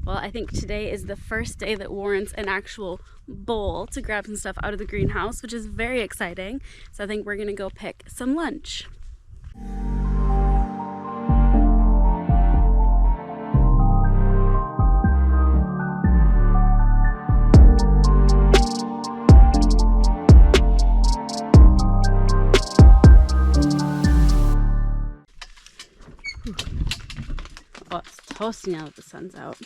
Well, I think today is the first day that warrants an actual bowl to grab some stuff out of the greenhouse, which is very exciting. So I think we're gonna go pick some lunch. Oh, it's toasty now that the sun's out.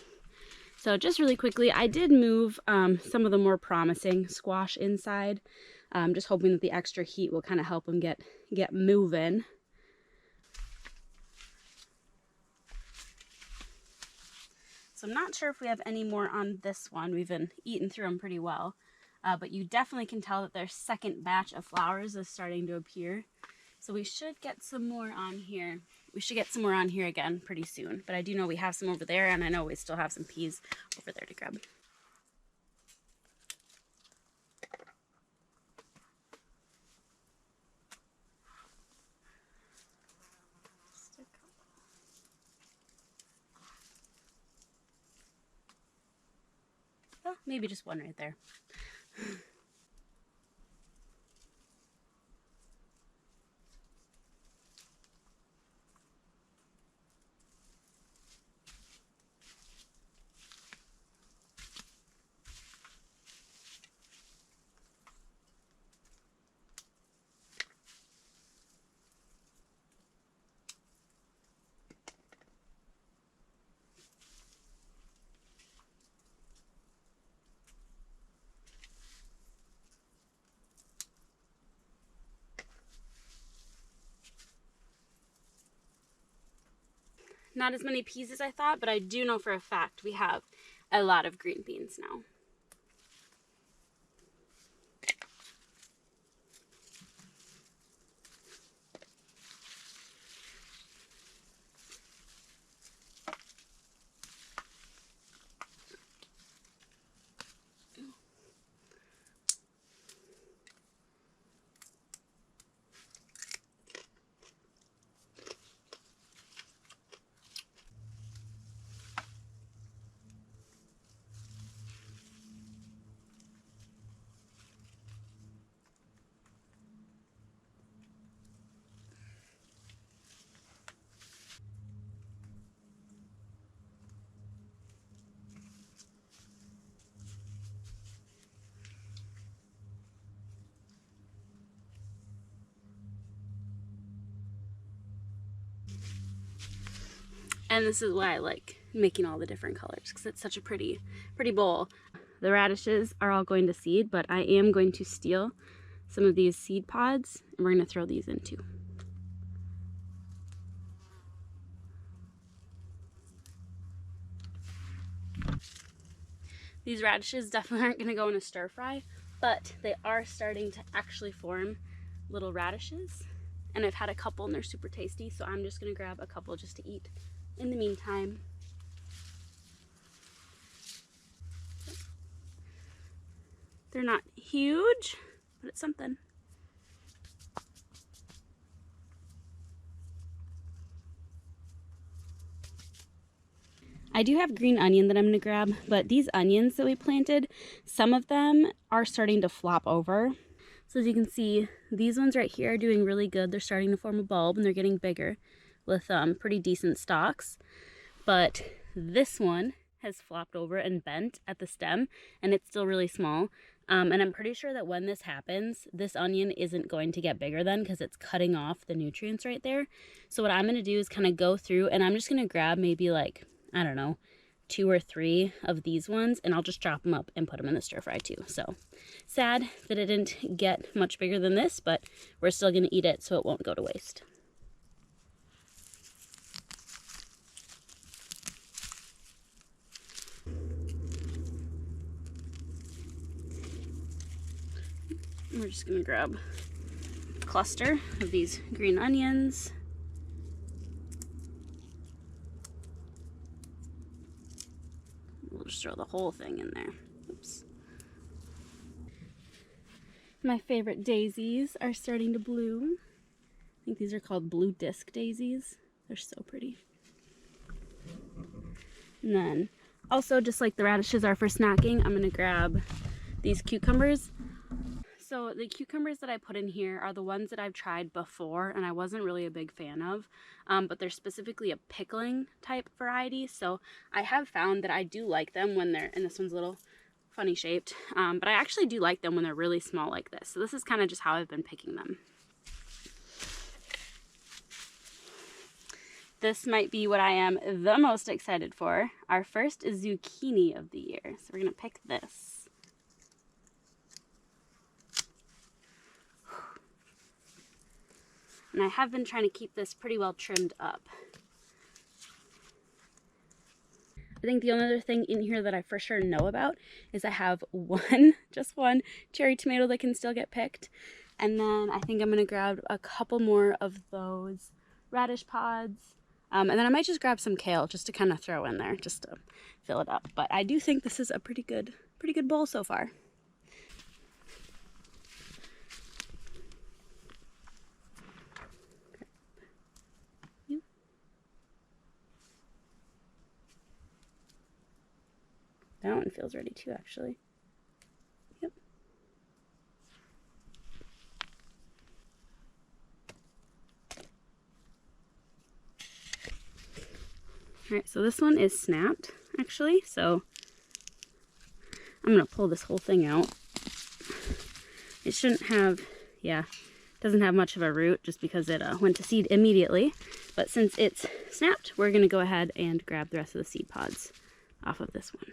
So just really quickly, I did move some of the more promising squash inside. Just hoping that the extra heat will kind of help them get moving. So I'm not sure if we have any more on this one. We've been eating through them pretty well. But you definitely can tell that their second batch of flowers is starting to appear. So we should get some more on here. We should get some more on here again pretty soon. But I do know we have some over there, and I know we still have some peas over there to grab. Oh, maybe just one right there. Not as many peas as I thought, but I do know for a fact we have a lot of green beans now. And this is why I like making all the different colors, because it's such a pretty bowl. The radishes are all going to seed, but I am going to steal some of these seed pods, and we're going to throw these in too. These radishes definitely aren't going to go in a stir fry, but they are starting to actually form little radishes. And I've had a couple and they're super tasty, so I'm just going to grab a couple just to eat in the meantime. They're not huge, but it's something. I do have green onion that I'm going to grab, but these onions that we planted, some of them are starting to flop over. So as you can see, these ones right here are doing really good. They're starting to form a bulb and they're getting bigger with pretty decent stalks. But this one has flopped over and bent at the stem, and it's still really small. And I'm pretty sure that when this happens, this onion isn't going to get bigger then, because it's cutting off the nutrients right there. So what I'm going to do is kind of go through, and I'm just going to grab maybe like, I don't know, 2 or 3 of these ones, and I'll just chop them up and put them in the stir fry too. So sad that it didn't get much bigger than this, but we're still going to eat it so it won't go to waste. We're just going to grab a cluster of these green onions. We'll just throw the whole thing in there. Oops. My favorite daisies are starting to bloom. I think these are called blue disc daisies. They're so pretty. And then Also, just like the radishes are for snacking, I'm gonna grab these cucumbers. So the cucumbers that I put in here are the ones that I've tried before and I wasn't really a big fan of, but they're specifically a pickling type variety. So I have found that I do like them when they're, and this one's a little funny shaped, but I actually do like them when they're really small like this. So this is kind of just how I've been picking them. This might be what I am the most excited for. Our first zucchini of the year. So we're gonna pick this. And I have been trying to keep this pretty well trimmed up. I think the only other thing in here that I for sure know about is I have just one cherry tomato that can still get picked. And then I think I'm gonna grab a couple more of those radish pods. And then I might just grab some kale just to kind of throw in there, just to fill it up. But I do think this is a pretty good bowl so far. That one feels ready too, actually. Yep. All right, so this one is snapped, actually. So I'm gonna pull this whole thing out. It shouldn't have, yeah, doesn't have much of a root just because it went to seed immediately. But since it's snapped, we're gonna go ahead and grab the rest of the seed pods off of this one.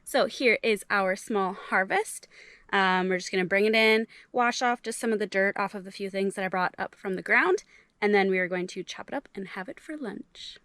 So here is our small harvest. We're just gonna bring it in, wash off just some of the dirt off of the few things that I brought up from the ground, and then we are going to chop it up and have it for lunch.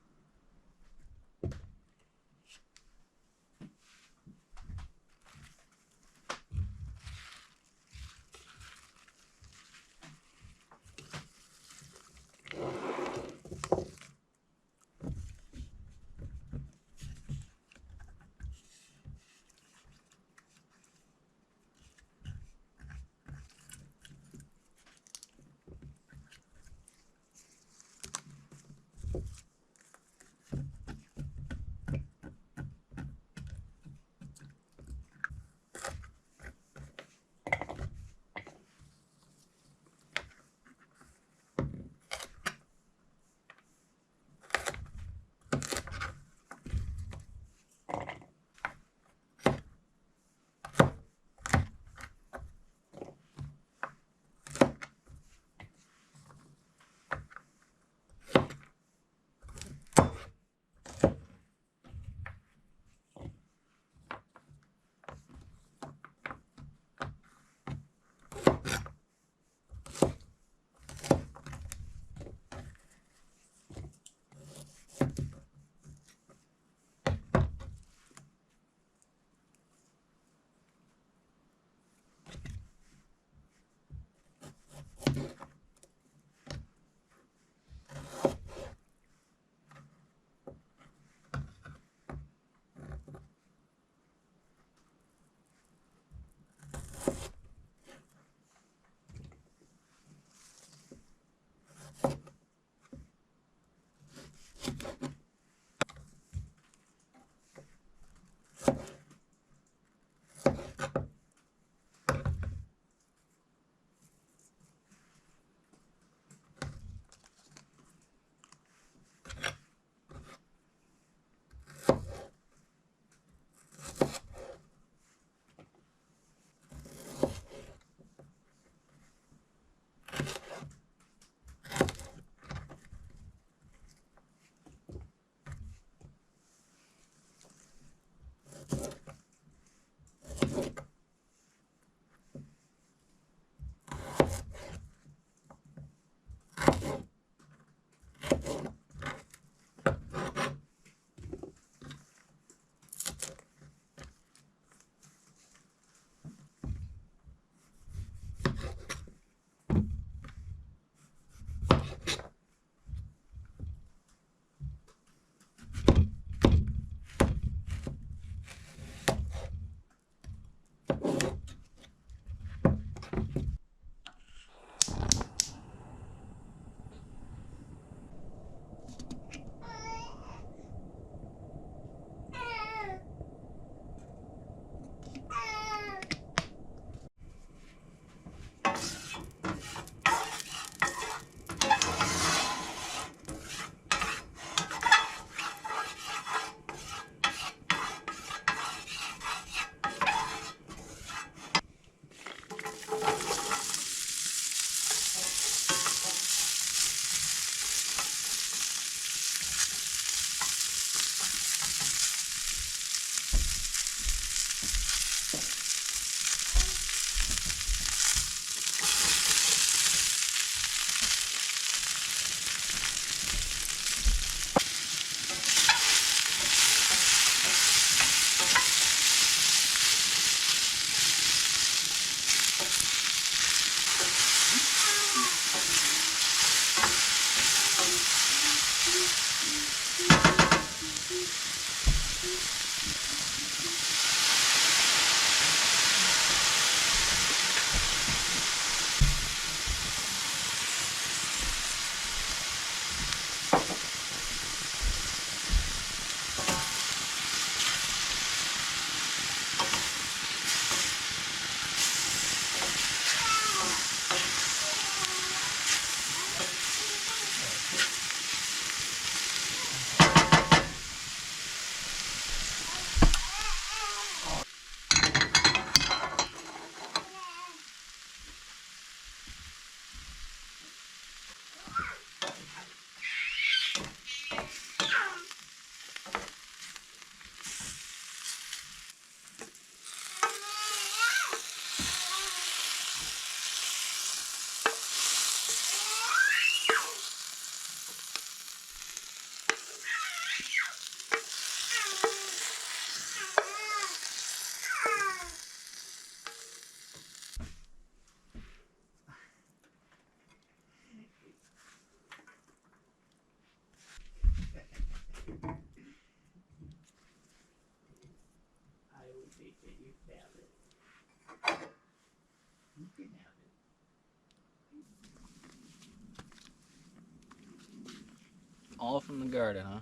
All from the garden, huh?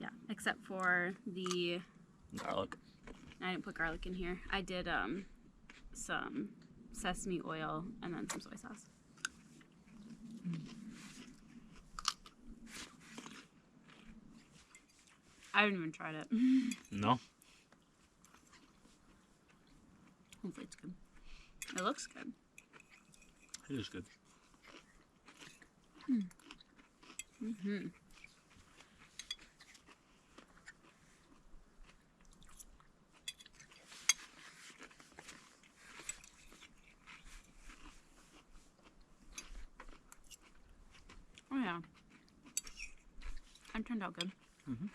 Yeah, except for the Garlic. I didn't put garlic in here. I did some sesame oil and then some soy sauce. I haven't even tried it. No. Hopefully it's good. It looks good. It is good. Mm-hmm. Oh yeah. It turned out good. Mm-hmm.